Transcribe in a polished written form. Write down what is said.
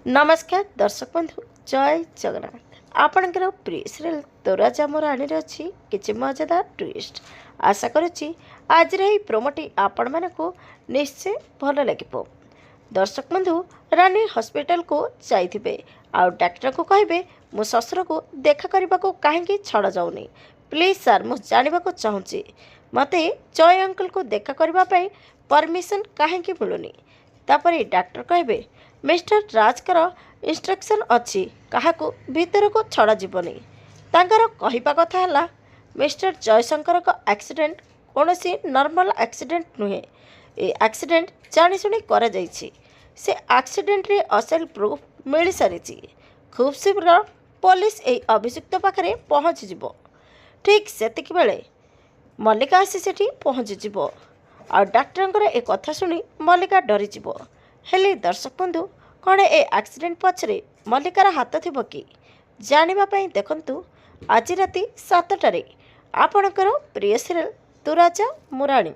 नमस्कार दर्शक बंधु जय जगन्नाथ आपणकर प्रिय सीरियल तोरा जामर आनी अच्छी किसी मजेदार ट्विस्ट आशा करुच्ची आज प्रोमोटी आपण मानक निश्चय भल लगे। दर्शक बंधु रानी हॉस्पिटल को जाइथिबे आ डॉक्टर को कहिबे मो ससुर को देखा करने को कहीं छड़ जाऊनी प्लीज सर मु जानवा चाहूँगी मते जय अंकल को देखा करने परमिशन कहीं मिलूनी। तापर डॉक्टर कहिबे मिस्टर राजकर इंस्ट्रक्शन अच्छी क्या भीतर को छड़ा जीवनी। तांकर कहिबा कथा है मिस्टर जयशंकर का एक्सीडेंट कौन सी नॉर्मल एक्सीडेंट नुहे ए एक्सीडेंट जाशुणी कर से एक्सीडेंट रे असल प्रूफ मिल सारी खूब शीघ्र पुलिस ए अभियुक्त पाखे पहुँच जीव। ठीक से बेले मल्लिका आसी सेठी पहुँच जीव आ डॉक्टर ए कथा शुणी मल्लिका डरीज। हेले दर्शक बंधु कौन ए एक्सीडेंट पछरे मल्लिकार हाथ थी कि जानापी देखु आज राति 7टार आपणकर प्रिय सीरियल तू राजा मुराणी।